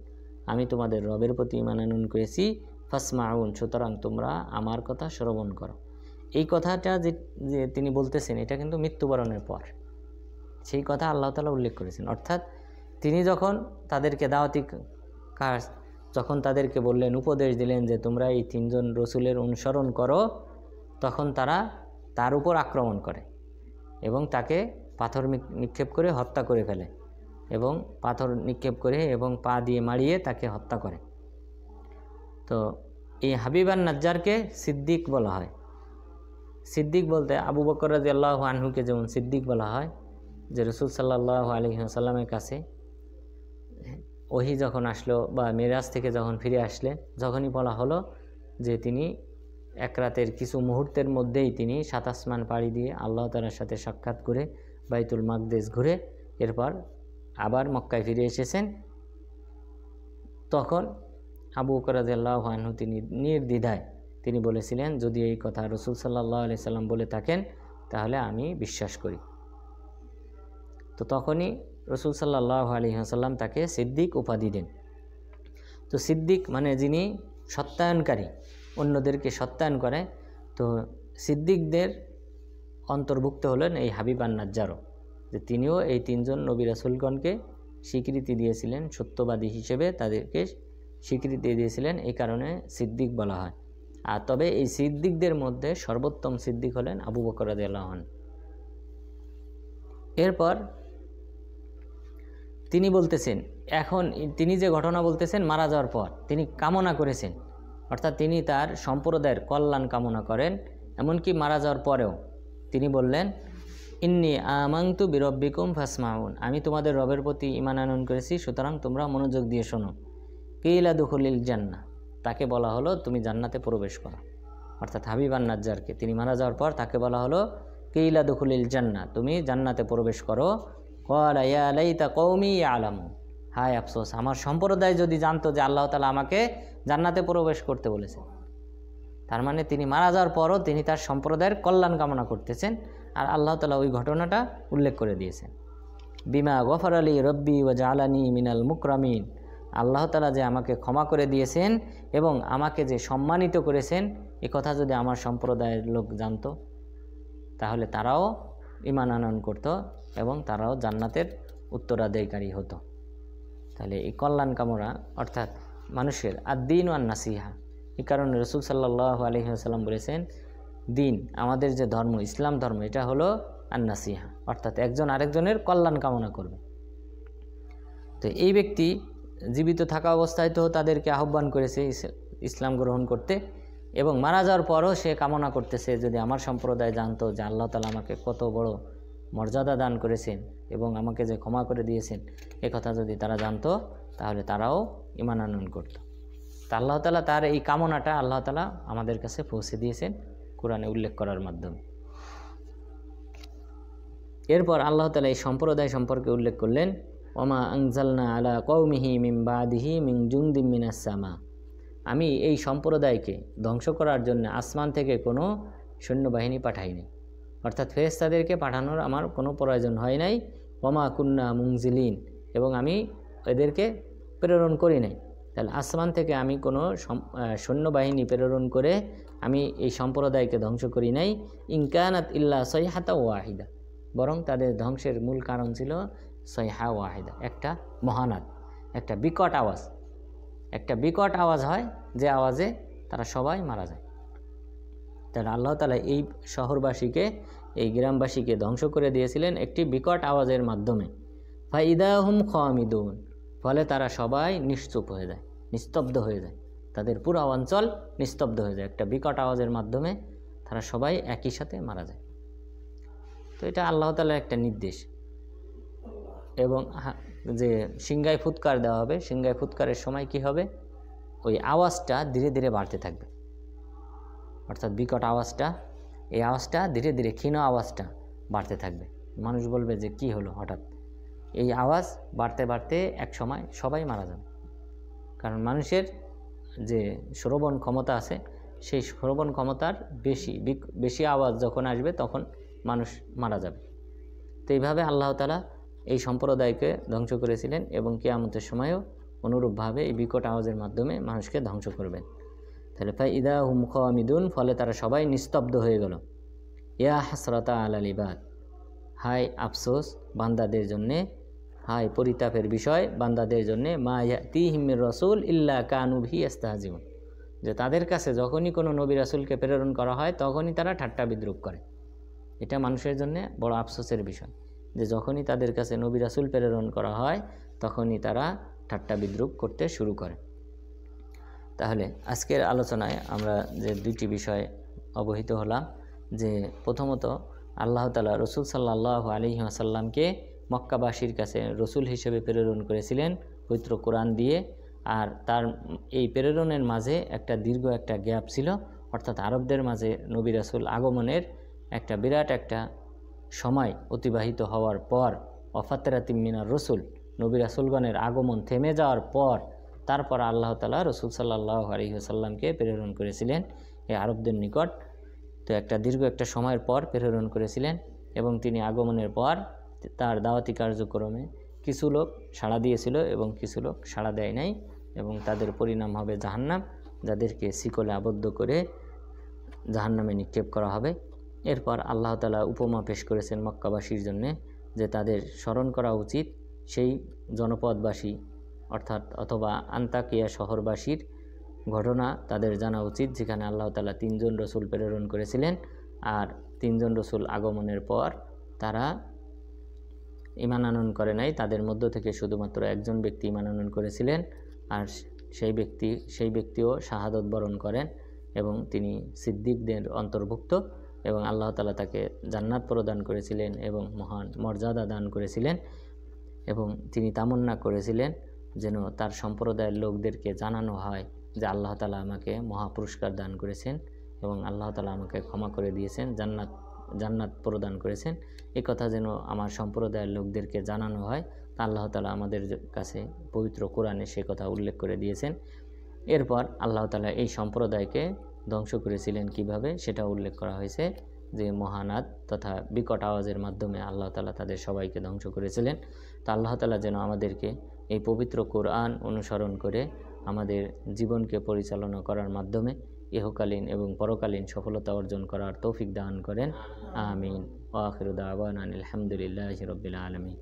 আমি তোমাদের রবের প্রতি ঈমান আনয়ন করেছি, ফাসমাউন, সুতরাং তোমরা আমার কথা শ্রবণ করো। এই কথাটা যে তিনি বলতেছেন এটা কিন্তু মৃত্যুবরণের পর, সেই কথা আল্লাহ তাআলা উল্লেখ করেছেন। অর্থাৎ তিনি যখন তাদেরকে দাওয়াতি যখন তাদেরকে বললেন, উপদেশ দিলেন যে তোমরা এই তিনজন রসুলের অনুসরণ করো, তখন তারা তার উপর আক্রমণ করে এবং তাকে পাথর নিক্ষেপ করে হত্যা করে ফেলে, এবং পাথর নিক্ষেপ করে এবং পা দিয়ে মারিয়ে তাকে হত্যা করে। তো এই হাবিব আন নাজ্জারকে সিদ্দিক বলা হয়। সিদ্দিক বলতে আবু বকর রাদিয়াল্লাহু আনহুকে যেমন সিদ্দিক বলা হয়, যে রাসূল সাল্লাল্লাহু আলাইহি ওয়াসাল্লামের কাছে ওহী যখন আসলো বা মেরাজ থেকে যখন ফিরে আসলেন, যখনই বলা হলো যে তিনি এক রাতের কিছু মুহূর্তের মধ্যেই তিনি 7 আসমান পাড়ি দিয়ে আল্লাহ তাআলার সাথে সাক্ষাৎ করে বাইতুল মাকদিস ঘুরে এরপর আবার মক্কায় ফিরে এসেছেন, তখন আবু বকর রাদিয়াল্লাহু আনহু তিনি নির্দ্বিধায় তিনি বলেছিলেন, যদি এই কথা রাসূল সাল্লাল্লাহু আলাইহি সাল্লাম বলে থাকেন তাহলে আমি বিশ্বাস করি। তো তখনই রাসূল সাল্লাল্লাহু আলাইহি ওয়াসাল্লাম তাকে সিদ্দিক উপাধি দেন। তো সিদ্দিক মানে যিনি সত্যায়নকারী, অন্যদেরকে সত্যায়ন করে। তো সিদ্দিকদের অন্তর্ভুক্ত হলেন এই হাবিব আন নাজ্জারও, যে তিনিও এই তিনজন নবী রাসূলগণকে স্বীকৃতি দিয়েছিলেন, সত্যবাদী হিসেবে তাদেরকে স্বীকৃতি দিয়েছিলেন, এই কারণে সিদ্দিক বলা হয়। আর তবে এই সিদ্দিকদের মধ্যে সর্বোত্তম সিদ্দিক হলেন আবু বকর রাদিয়াল্লাহু আনহু। এরপর তিনি বলতেছেন, এখন তিনি যে ঘটনা বলতেছেন মারা যাওয়ার পর তিনি কামনা করেছেন, অর্থাৎ তিনি তার সম্প্রদায়ের কল্যাণ কামনা করেন। এমনকি মারা যাওয়ার পরেও তিনি বললেন, ইন্নী আমানতু বিরব্বিকুম ফাসমাউন, আমি তোমাদের রবের প্রতি ঈমান আনয়ন করেছি, সুতরাং তোমরা মনোযোগ দিয়ে শোনো। কিলা দুখুলিল জান্নাহ, তাকে বলা হলো তুমি জান্নাতে প্রবেশ করো। অর্থাৎ হাবিব আন নাজ্জারকে তিনি মারা যাওয়ার পর তাকে বলা হলো কিলা দুখুলিল জান্নাহ, তুমি জান্নাতে প্রবেশ করো। ক্বালা ইয়া লাইতা কওমি ইয়ালামুন, হায় আফসোস আমার সম্প্রদায় যদি জানতো যে আল্লাহ তাআলা আমাকে জান্নাতে প্রবেশ করতে বলেছেন। তার মানে তিনি মারা যাওয়ার পরও তিনি তার সম্প্রদায়ের কল্যাণ কামনা করতেছেন, আর আল্লাহ তাআলা ওই ঘটনাটা উল্লেখ করে দিয়েছেন। বিমা গফার আলী রব্বি ওয়া জাআলানি মিনাল মুকরামিন, আল্লাহ তাআলা যে আমাকে ক্ষমা করে দিয়েছেন এবং আমাকে যে সম্মানিত করেছেন, এ কথা যদি আমার সম্প্রদায়ের লোক জানতো তাহলে তারাও ঈমান আনয়ন করত এবং তারাও জান্নাতের উত্তরাধিকারী হতো। তাহলে এই কল্যাণ কামনা অর্থাৎ মানুষের আদ-দীন ওয়ান নাসিহা, এই কারণে রাসূল সাল্লাল্লাহু আলাইহি ওয়াসাল্লাম বলেছেন, দিন আমাদের যে ধর্ম ইসলাম ধর্ম এটা হলো আন-নাসিহা, অর্থাৎ একজন আরেকজনের কল্যাণ কামনা করবে। তো এই ব্যক্তি জীবিত থাকা অবস্থায় তো তাদেরকে আহ্বান করেছে ইসলাম গ্রহণ করতে, এবং মারা যাওয়ার পরও সে কামনা করতেছে যদি আমার সম্প্রদায় জানতো যে আল্লাহ তাআলা আমাকে কত বড় মর্যাদা দান করেছেন এবং আমাকে যে ক্ষমা করে দিয়েছেন, এ কথা যদি তারা জানতো তাহলে তারাও ঈমান আনয়ন করত। তা আল্লাহ তাআলা তার এই কামনাটা আল্লাহ তাআলা আমাদের কাছে পৌঁছে দিয়েছেন কোরআনে উল্লেখ করার মাধ্যমে। এরপর আল্লাহ তাআলা এই সম্প্রদায় সম্পর্কে উল্লেখ করলেন, ওমা আনজালনা আলা কওমিহি মিন বাদিহি মিন জুনদিম মিনাস সামা, আমি এই সম্প্রদায়কে ধ্বংস করার জন্য আসমান থেকে কোনো সৈন্যবাহিনী পাঠাইনি, অর্থাৎ ফেরেশতাদেরকে পাঠানোর আমার কোনো প্রয়োজন হয় নাই। ওমা কুন্না মুনজিলিন, এবং আমি এদেরকে প্রেরণ করি নাই। তাহলে আসমান থেকে আমি কোনো সৈন্যবাহিনী প্রেরণ করে আমি এই সম্প্রদায়কে ধ্বংস করি নাই। ইনকানাত ইল্লা সাইহাতা ওয়াহিদা, বরং তাদের ধ্বংসের মূল কারণ ছিল সাইহা ওয়াহিদা, একটা মহানাদ, একটা বিকট আওয়াজ। একটা বিকট আওয়াজ হয় যে আওয়াজে তারা সবাই মারা যায়। তাহলে আল্লাহ তাআলা এই শহরবাসীকে, এই গ্রামবাসীকে ধ্বংস করে দিয়েছিলেন একটি বিকট আওয়াজের মাধ্যমে। ফাইদাহুম খামিদুন, ফলে তারা সবাই নিশ্চুপ হয়ে যায়, নিস্তব্ধ হয়ে যায়, তাদের পুরো অঞ্চল নিস্তব্ধ হয়ে যায় একটা বিকট আওয়াজের মাধ্যমে, তারা সবাই একই সাথে মারা যায়। তো এটা আল্লাহ তাআলার একটা নির্দেশ। এবং যে সিংগায় ফুৎকার দেওয়া হবে, সিংগায় ফুৎকারের সময় কি হবে, ওই আওয়াজটা ধীরে ধীরে বাড়তে থাকবে, অর্থাৎ বিকট আওয়াজটা, এই আওয়াজটা ধীরে ধীরে ক্ষীণ আওয়াজটা বাড়তে থাকবে। মানুষ বলবে যে কি হলো হঠাৎ, এই আওয়াজ বাড়তে বাড়তে এক সময় সবাই মারা যাবে। কারণ মানুষের যে শ্রবণ ক্ষমতা আছে, সেই শ্রবণ ক্ষমতার বেশি আওয়াজ যখন আসবে তখন মানুষ মারা যাবে। তো এইভাবে আল্লাহ তাআলা এই সম্প্রদায়কে ধ্বংস করেছিলেন এবং কিয়ামতের সময়ও অনুরূপভাবে এই বিকট আওয়াজের মাধ্যমে মানুষকে ধ্বংস করবেন। তাহলে ফাইদাহুম খামিদুন, ফলে তারা সবাই নিস্তব্ধ হয়ে গেল। ইয়া হাসরাতা আলাল ইবাদ, হায় আফসোস বান্দাদের জন্যে। হায় পরিতাপের বিষয় বান্দাদের জন্য, মা ইয়াতিহিম মির রাসূল ইল্লা কানু বিহি ইস্তাহজিউন, যে তাদের কাছে যখনই কোনো নবী রাসূলকে প্রেরণ করা হয় তখনই তারা ঠাট্টা বিদ্রূপ করে। এটা মানুষের জন্য বড় আফসোসের বিষয় যে যখনই তাদের কাছে নবী রাসূল প্রেরণ করা হয় তখনই তারা ঠাট্টা বিদ্রূপ করতে শুরু করে। তাহলে আজকের আলোচনায় আমরা যে দুইটি বিষয় অবহিত হলাম, যে প্রথমত আল্লাহ তাআলা রসুল সাল্লাল্লাহু আলাইহি ওয়াসাল্লামকে মক্কাবাসীর কাছে রসুল হিসেবে প্রেরণ করেছিলেন পবিত্র কোরআন দিয়ে, আর তার এই প্রেরণের মাঝে একটা দীর্ঘ একটা গ্যাপ ছিল, অর্থাৎ আরবদের মাঝে নবী রাসূল আগমনের একটা বিরাট একটা সময় অতিবাহিত হওয়ার পর, ওয়াফাতরাতিম মিনার রসুল, নবী রাসূলগণের আগমন থেমে যাওয়ার পর তারপর আল্লাহ তাআলা রসুল সাল্লাল্লাহু আলাইহি ওয়াসাল্লামকে প্রেরণ করেছিলেন এই আরবদের নিকট। তো একটা দীর্ঘ একটা সময়ের পর প্রেরণ করেছিলেন এবং তিনি আগমনের পর তার দাওয়াতি কার্যক্রমে কিছু লোক সাড়া দিয়েছিল এবং কিছু লোক সাড়া দেয় নাই, এবং তাদের পরিণাম হবে জাহান্নাম, যাদেরকে শিকলে আবদ্ধ করে জাহান্নামে নিক্ষেপ করা হবে। এরপর আল্লাহ তাআলা উপমা পেশ করেছেন মক্কাবাসীর জন্যে, যে তাদের স্মরণ করা উচিত সেই জনপদবাসী অথবা আন্তাকিয়া শহরবাসীর ঘটনা তাদের জানা উচিত, যেখানে আল্লাহ তাআলা 3 জন রসুল প্রেরণ করেছিলেন, আর 3 জন রসুল আগমনের পর তারা ঈমান আনয়ন করে নাই, তাদের মধ্য থেকে শুধুমাত্র একজন ব্যক্তি ঈমান আনয়ন করেছিলেন, আর সেই ব্যক্তিও শাহাদত বরণ করেন এবং তিনি সিদ্দিকদের অন্তর্ভুক্ত, এবং আল্লাহ তাআলা তাকে জান্নাত প্রদান করেছিলেন এবং মহান মর্যাদা দান করেছিলেন, এবং তিনি তামান্না করেছিলেন যেন তার সম্প্রদায়ের লোকদেরকে জানানো হয় যে আল্লাহ তাআলা আমাকে মহাপুরস্কার দান করেছেন এবং আল্লাহ তাআলা আমাকে ক্ষমা করে দিয়েছেন, জান্নাত প্রদান করেছেন। এই কথা যেন আমার সম্প্রদায়ের লোকদেরকে জানানো হয়, তা আল্লাহ তাআলা আমাদের কাছে পবিত্র কোরআনে সে কথা উল্লেখ করে দিয়েছেন। এরপর আল্লাহ তাআলা এই সম্প্রদায়কে ধ্বংস করেছিলেন কিভাবে সেটা উল্লেখ করা হয়েছে, যে মহানাদ তথা বিকট আওয়াজের মাধ্যমে আল্লাহ তাআলা তাদের সবাইকে ধ্বংস করেছিলেন। তো আল্লাহ তাআলা যেন আমাদেরকে এই পবিত্র কোরআন অনুসরণ করে আমাদের জীবনকে পরিচালনা করার মাধ্যমে ইহকালীন এবং পরকালীন সফলতা অর্জন করার তৌফিক দান করেন। আমিন। ওয়া আখিরু দাওয়ানা আলহামদুলিল্লাহি রাব্বিল আলামিন।